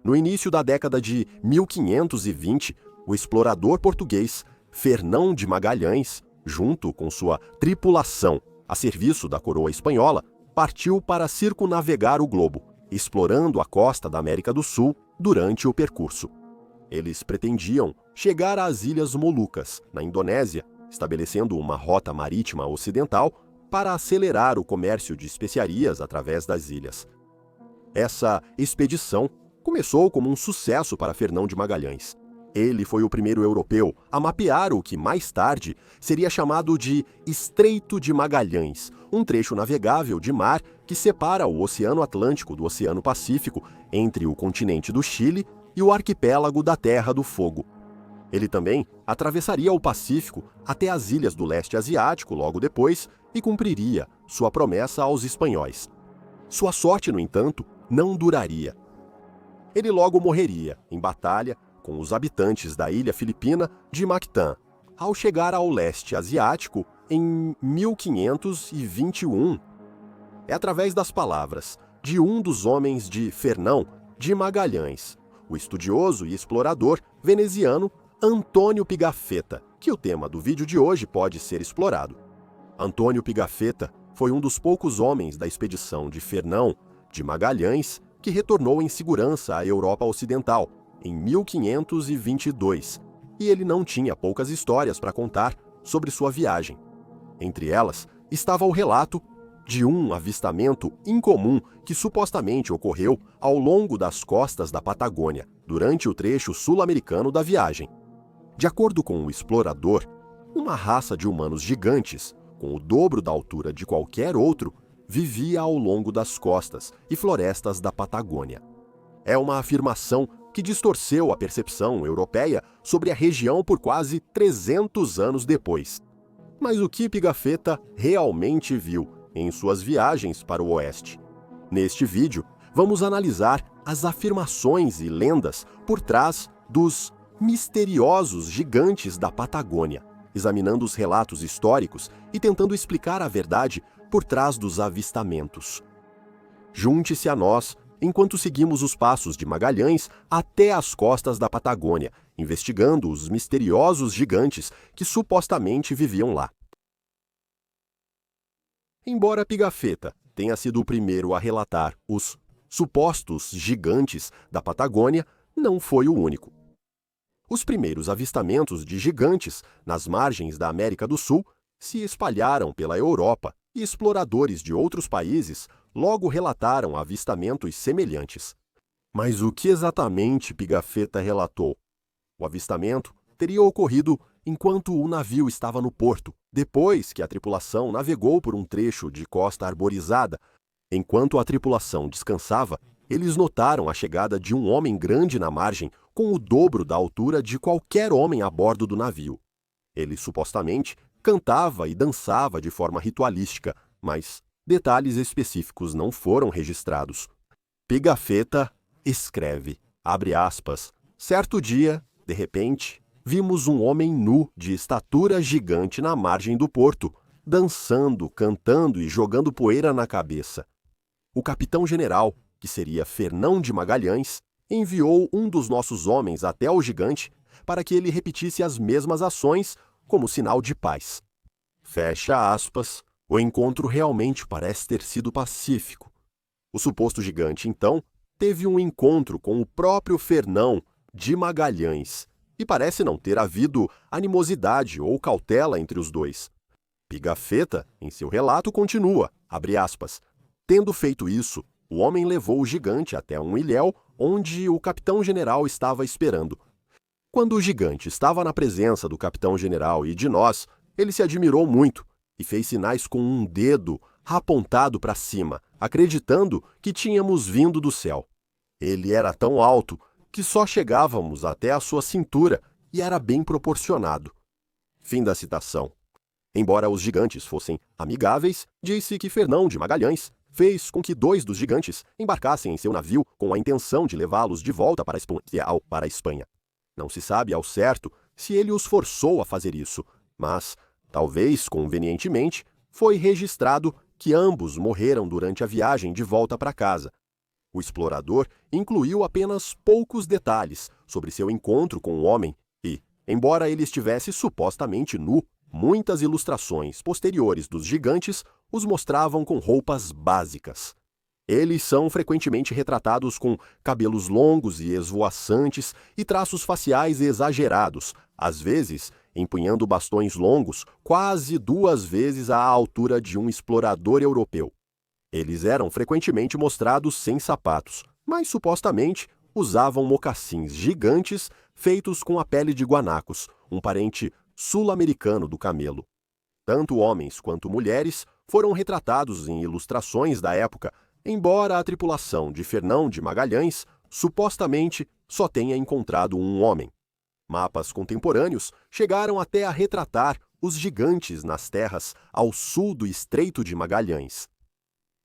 No início da década de 1520, o explorador português Fernão de Magalhães, junto com sua tripulação a serviço da coroa espanhola, partiu para circunnavegar o globo, explorando a costa da América do Sul durante o percurso. Eles pretendiam chegar às Ilhas Molucas, na Indonésia, estabelecendo uma rota marítima ocidental para acelerar o comércio de especiarias através das ilhas. Essa expedição começou como um sucesso para Fernão de Magalhães. Ele foi o primeiro europeu a mapear o que mais tarde seria chamado de Estreito de Magalhães, um trecho navegável de mar que separa o Oceano Atlântico do Oceano Pacífico entre o continente do Chile e o arquipélago da Terra do Fogo. Ele também atravessaria o Pacífico até as ilhas do leste asiático logo depois e cumpriria sua promessa aos espanhóis. Sua sorte, no entanto, não duraria. Ele logo morreria em batalha com os habitantes da ilha filipina de Mactan, ao chegar ao leste asiático em 1521. É através das palavras de um dos homens de Fernão de Magalhães, o estudioso e explorador veneziano Antônio Pigafetta, que o tema do vídeo de hoje pode ser explorado. Antônio Pigafetta foi um dos poucos homens da expedição de Fernão de Magalhães que retornou em segurança à Europa Ocidental em 1522, e ele não tinha poucas histórias para contar sobre sua viagem. Entre elas estava o relato de um avistamento incomum que supostamente ocorreu ao longo das costas da Patagônia, durante o trecho sul-americano da viagem. De acordo com o explorador, uma raça de humanos gigantes, com o dobro da altura de qualquer outro, vivia ao longo das costas e florestas da Patagônia. É uma afirmação que distorceu a percepção europeia sobre a região por quase 300 anos depois. Mas o que Pigafetta realmente viu em suas viagens para o oeste? Neste vídeo, vamos analisar as afirmações e lendas por trás dos misteriosos gigantes da Patagônia, examinando os relatos históricos e tentando explicar a verdade por trás dos avistamentos. Junte-se a nós enquanto seguimos os passos de Magalhães até as costas da Patagônia, investigando os misteriosos gigantes que supostamente viviam lá. Embora Pigafetta tenha sido o primeiro a relatar os supostos gigantes da Patagônia, não foi o único. Os primeiros avistamentos de gigantes nas margens da América do Sul se espalharam pela Europa e exploradores de outros países logo relataram avistamentos semelhantes. Mas o que exatamente Pigafetta relatou? O avistamento teria ocorrido enquanto o navio estava no porto, depois que a tripulação navegou por um trecho de costa arborizada. Enquanto a tripulação descansava, eles notaram a chegada de um homem grande na margem, com o dobro da altura de qualquer homem a bordo do navio. Ele supostamente cantava e dançava de forma ritualística, mas detalhes específicos não foram registrados. Pigafetta escreve, abre aspas, certo dia, de repente, vimos um homem nu de estatura gigante na margem do porto, dançando, cantando e jogando poeira na cabeça. O capitão-general, que seria Fernão de Magalhães, enviou um dos nossos homens até o gigante para que ele repetisse as mesmas ações como sinal de paz. Fecha aspas. O encontro realmente parece ter sido pacífico. O suposto gigante, então, teve um encontro com o próprio Fernão de Magalhães e parece não ter havido animosidade ou cautela entre os dois. Pigafetta, em seu relato, continua, abre aspas, tendo feito isso, o homem levou o gigante até um ilhéu onde o capitão-general estava esperando. Quando o gigante estava na presença do capitão-general e de nós, ele se admirou muito e fez sinais com um dedo apontado para cima, acreditando que tínhamos vindo do céu. Ele era tão alto que só chegávamos até a sua cintura e era bem proporcionado. Fim da citação. Embora os gigantes fossem amigáveis, disse que Fernão de Magalhães fez com que 2 dos gigantes embarcassem em seu navio com a intenção de levá-los de volta para a Espanha. Não se sabe ao certo se ele os forçou a fazer isso, mas, talvez convenientemente, foi registrado que ambos morreram durante a viagem de volta para casa. O explorador incluiu apenas poucos detalhes sobre seu encontro com o homem e, embora ele estivesse supostamente nu, muitas ilustrações posteriores dos gigantes os mostravam com roupas básicas. Eles são frequentemente retratados com cabelos longos e esvoaçantes e traços faciais exagerados, às vezes empunhando bastões longos quase 2 vezes a altura de um explorador europeu. Eles eram frequentemente mostrados sem sapatos, mas supostamente usavam mocassins gigantes feitos com a pele de guanacos, um parente sul-americano do camelo. Tanto homens quanto mulheres foram retratados em ilustrações da época, embora a tripulação de Fernão de Magalhães supostamente só tenha encontrado um homem. Mapas contemporâneos chegaram até a retratar os gigantes nas terras ao sul do Estreito de Magalhães.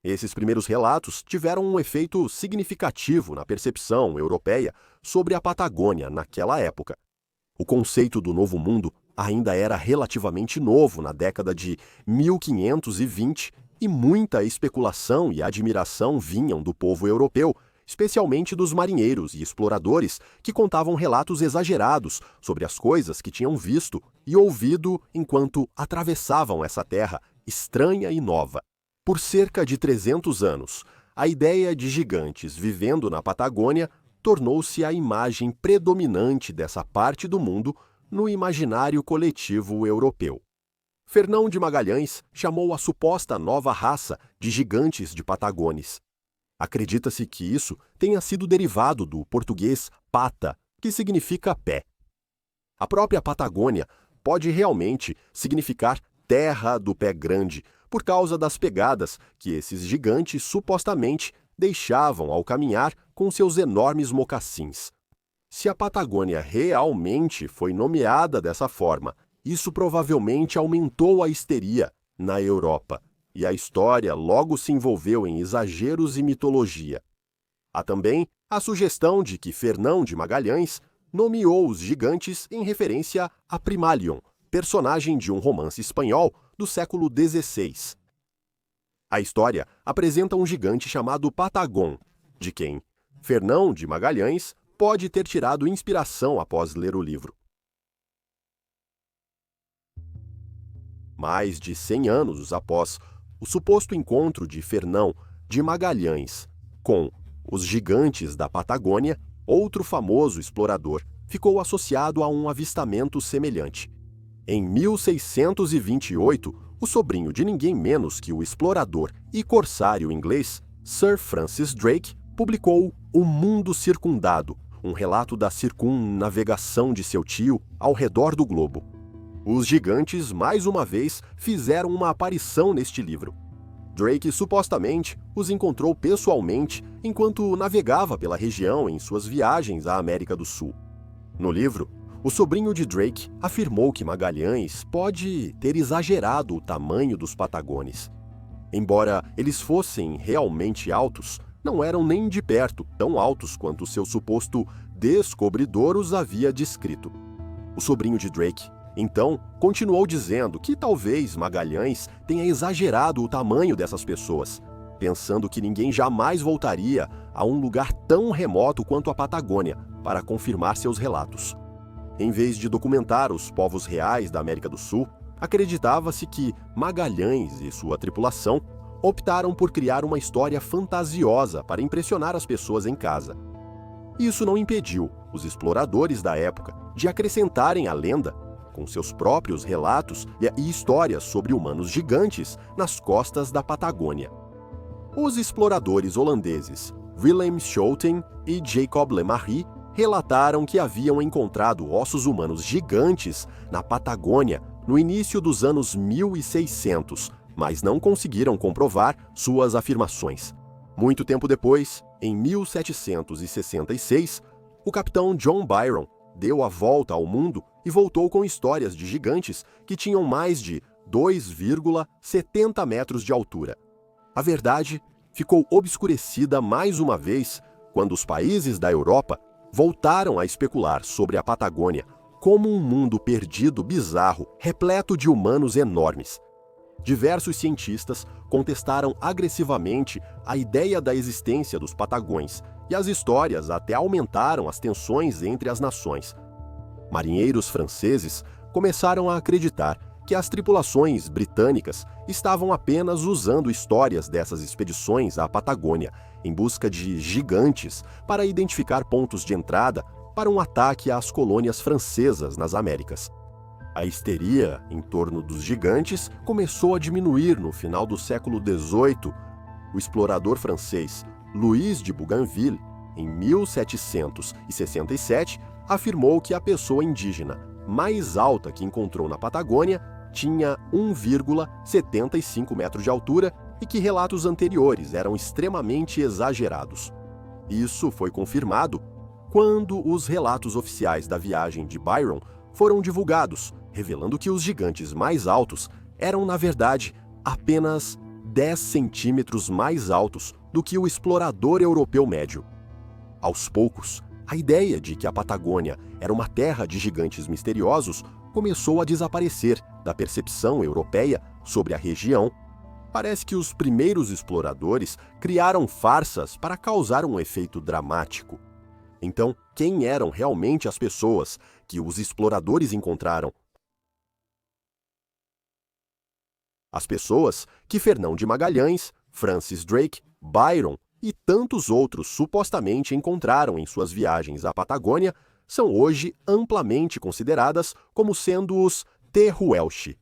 Esses primeiros relatos tiveram um efeito significativo na percepção europeia sobre a Patagônia naquela época. O conceito do Novo Mundo ainda era relativamente novo na década de 1520 e muita especulação e admiração vinham do povo europeu, especialmente dos marinheiros e exploradores que contavam relatos exagerados sobre as coisas que tinham visto e ouvido enquanto atravessavam essa terra estranha e nova. Por cerca de 300 anos, a ideia de gigantes vivendo na Patagônia tornou-se a imagem predominante dessa parte do mundo no imaginário coletivo europeu. Fernão de Magalhães chamou a suposta nova raça de gigantes de Patagones. Acredita-se que isso tenha sido derivado do português pata, que significa pé. A própria Patagônia pode realmente significar terra do pé grande, por causa das pegadas que esses gigantes supostamente deixavam ao caminhar com seus enormes mocassins. Se a Patagônia realmente foi nomeada dessa forma, isso provavelmente aumentou a histeria na Europa, e a história logo se envolveu em exageros e mitologia. Há também a sugestão de que Fernão de Magalhães nomeou os gigantes em referência a Primalion, personagem de um romance espanhol do século XVI. A história apresenta um gigante chamado Patagón, de quem Fernão de Magalhães pode ter tirado inspiração após ler o livro. Mais de 100 anos após o suposto encontro de Fernão de Magalhães com os gigantes da Patagônia, outro famoso explorador ficou associado a um avistamento semelhante. Em 1628, o sobrinho de ninguém menos que o explorador e corsário inglês Sir Francis Drake publicou O Mundo Circundado, um relato da circunnavegação de seu tio ao redor do globo. Os gigantes, mais uma vez, fizeram uma aparição neste livro. Drake supostamente os encontrou pessoalmente enquanto navegava pela região em suas viagens à América do Sul. No livro, o sobrinho de Drake afirmou que Magalhães pode ter exagerado o tamanho dos Patagones. Embora eles fossem realmente altos, não eram nem de perto tão altos quanto seu suposto descobridor os havia descrito. O sobrinho de Drake, então, continuou dizendo que talvez Magalhães tenha exagerado o tamanho dessas pessoas, pensando que ninguém jamais voltaria a um lugar tão remoto quanto a Patagônia para confirmar seus relatos. Em vez de documentar os povos reais da América do Sul, acreditava-se que Magalhães e sua tripulação optaram por criar uma história fantasiosa para impressionar as pessoas em casa. Isso não impediu os exploradores da época de acrescentarem à lenda, com seus próprios relatos e histórias sobre humanos gigantes nas costas da Patagônia. Os exploradores holandeses Willem Schouten e Jacob Lemarry relataram que haviam encontrado ossos humanos gigantes na Patagônia no início dos anos 1600, mas não conseguiram comprovar suas afirmações. Muito tempo depois, em 1766, o capitão John Byron deu a volta ao mundo e voltou com histórias de gigantes que tinham mais de 2,70 metros de altura. A verdade ficou obscurecida mais uma vez quando os países da Europa voltaram a especular sobre a Patagônia como um mundo perdido bizarro, repleto de humanos enormes. Diversos cientistas contestaram agressivamente a ideia da existência dos Patagões, e as histórias até aumentaram as tensões entre as nações. Marinheiros franceses começaram a acreditar que as tripulações britânicas estavam apenas usando histórias dessas expedições à Patagônia em busca de gigantes para identificar pontos de entrada para um ataque às colônias francesas nas Américas. A histeria em torno dos gigantes começou a diminuir no final do século XVIII. O explorador francês Louis de Bougainville, em 1767, afirmou que a pessoa indígena mais alta que encontrou na Patagônia tinha 1,75 metros de altura e que relatos anteriores eram extremamente exagerados. Isso foi confirmado quando os relatos oficiais da viagem de Byron foram divulgados, revelando que os gigantes mais altos eram, na verdade, apenas 10 centímetros mais altos do que o explorador europeu médio. Aos poucos, a ideia de que a Patagônia era uma terra de gigantes misteriosos começou a desaparecer da percepção europeia sobre a região. Parece que os primeiros exploradores criaram farsas para causar um efeito dramático. Então, quem eram realmente as pessoas que os exploradores encontraram? As pessoas que Fernão de Magalhães, Francis Drake, Byron e tantos outros supostamente encontraram em suas viagens à Patagônia são hoje amplamente consideradas como sendo os Tehuelche.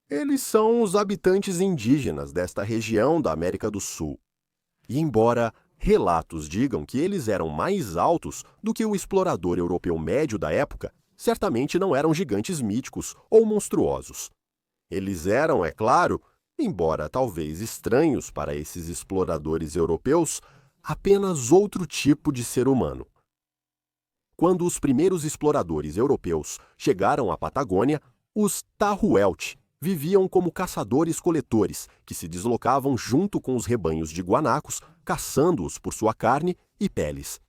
Eles são os habitantes indígenas desta região da América do Sul. E embora relatos digam que eles eram mais altos do que o explorador europeu médio da época, certamente não eram gigantes míticos ou monstruosos. Eles eram, é claro, embora talvez estranhos para esses exploradores europeus, apenas outro tipo de ser humano. Quando os primeiros exploradores europeus chegaram à Patagônia, os Tahuelche viviam como caçadores-coletores que se deslocavam junto com os rebanhos de guanacos, caçando-os por sua carne e peles.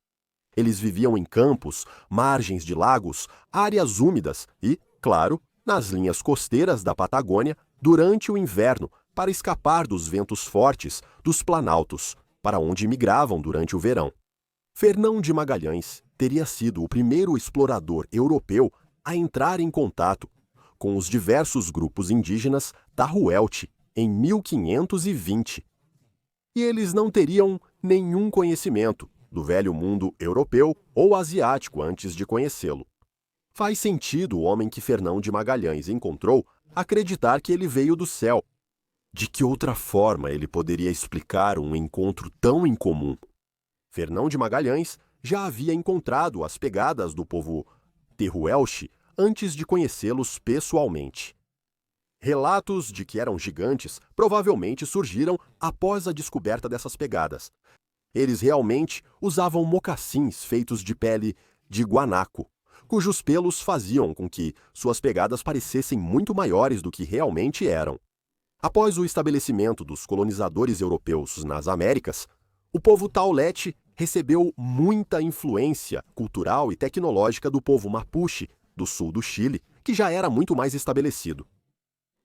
Eles viviam em campos, margens de lagos, áreas úmidas e, claro, nas linhas costeiras da Patagônia durante o inverno para escapar dos ventos fortes dos planaltos, para onde migravam durante o verão. Fernão de Magalhães teria sido o primeiro explorador europeu a entrar em contato com os diversos grupos indígenas Tahuelche em 1520. E eles não teriam nenhum conhecimento do velho mundo europeu ou asiático antes de conhecê-lo. Faz sentido o homem que Fernão de Magalhães encontrou acreditar que ele veio do céu. De que outra forma ele poderia explicar um encontro tão incomum? Fernão de Magalhães já havia encontrado as pegadas do povo Tehuelche antes de conhecê-los pessoalmente. Relatos de que eram gigantes provavelmente surgiram após a descoberta dessas pegadas. Eles realmente usavam mocassins feitos de pele de guanaco, cujos pelos faziam com que suas pegadas parecessem muito maiores do que realmente eram. Após o estabelecimento dos colonizadores europeus nas Américas, o povo Taulete recebeu muita influência cultural e tecnológica do povo Mapuche, do sul do Chile, que já era muito mais estabelecido.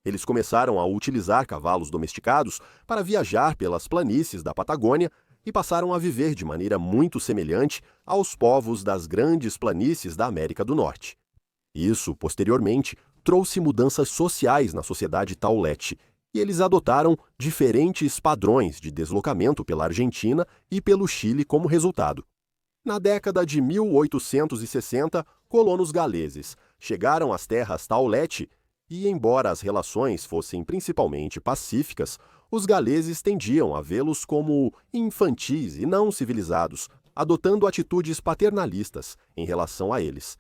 Eles começaram a utilizar cavalos domesticados para viajar pelas planícies da Patagônia e passaram a viver de maneira muito semelhante aos povos das grandes planícies da América do Norte. Isso, posteriormente, trouxe mudanças sociais na sociedade Taulete, e eles adotaram diferentes padrões de deslocamento pela Argentina e pelo Chile como resultado. Na década de 1860, colonos galeses chegaram às terras Taulete e, embora as relações fossem principalmente pacíficas, os galeses tendiam a vê-los como infantis e não civilizados, adotando atitudes paternalistas em relação a eles.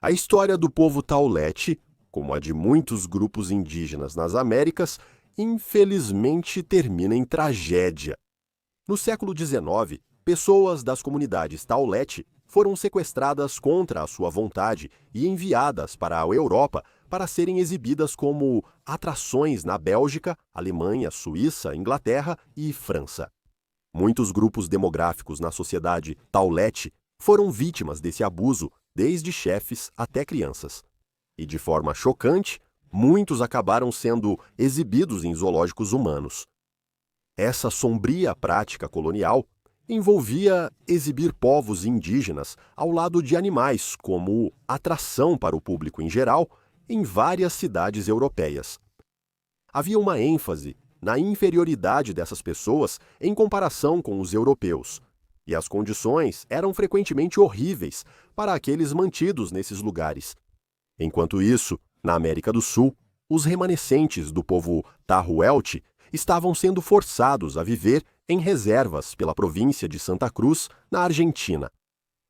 A história do povo Taulete, como a de muitos grupos indígenas nas Américas, infelizmente termina em tragédia. No século XIX, pessoas das comunidades Taulete foram sequestradas contra a sua vontade e enviadas para a Europa para serem exibidas como atrações na Bélgica, Alemanha, Suíça, Inglaterra e França. Muitos grupos demográficos na sociedade Taulete foram vítimas desse abuso, desde chefes até crianças. E de forma chocante, muitos acabaram sendo exibidos em zoológicos humanos. Essa sombria prática colonial envolvia exibir povos indígenas ao lado de animais como atração para o público em geral em várias cidades europeias. Havia uma ênfase na inferioridade dessas pessoas em comparação com os europeus, e as condições eram frequentemente horríveis para aqueles mantidos nesses lugares. Enquanto isso, na América do Sul, os remanescentes do povo Tahuelche estavam sendo forçados a viver em reservas pela província de Santa Cruz, na Argentina.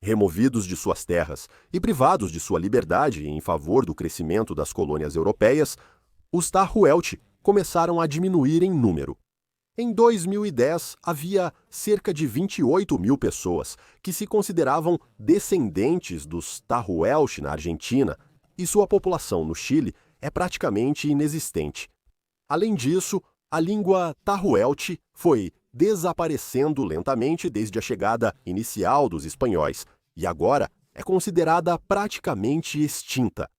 Removidos de suas terras e privados de sua liberdade em favor do crescimento das colônias europeias, os Tahuelche começaram a diminuir em número. Em 2010, havia cerca de 28 mil pessoas que se consideravam descendentes dos Tahuelche na Argentina, e sua população no Chile é praticamente inexistente. Além disso, a língua Tahuelche foi desaparecendo lentamente desde a chegada inicial dos espanhóis e agora é considerada praticamente extinta.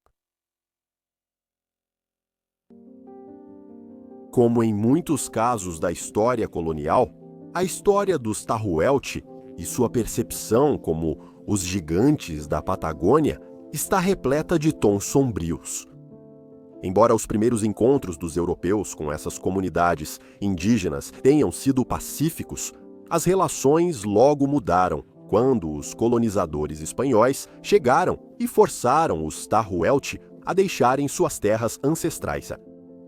Como em muitos casos da história colonial, a história dos Tahuelche e sua percepção como os gigantes da Patagônia está repleta de tons sombrios. Embora os primeiros encontros dos europeus com essas comunidades indígenas tenham sido pacíficos, as relações logo mudaram quando os colonizadores espanhóis chegaram e forçaram os Tahuelche a deixarem suas terras ancestrais.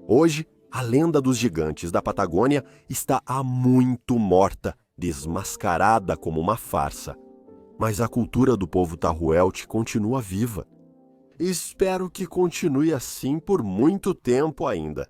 Hoje, a lenda dos gigantes da Patagônia está há muito morta, desmascarada como uma farsa. Mas a cultura do povo Tahuelche continua viva. Espero que continue assim por muito tempo ainda.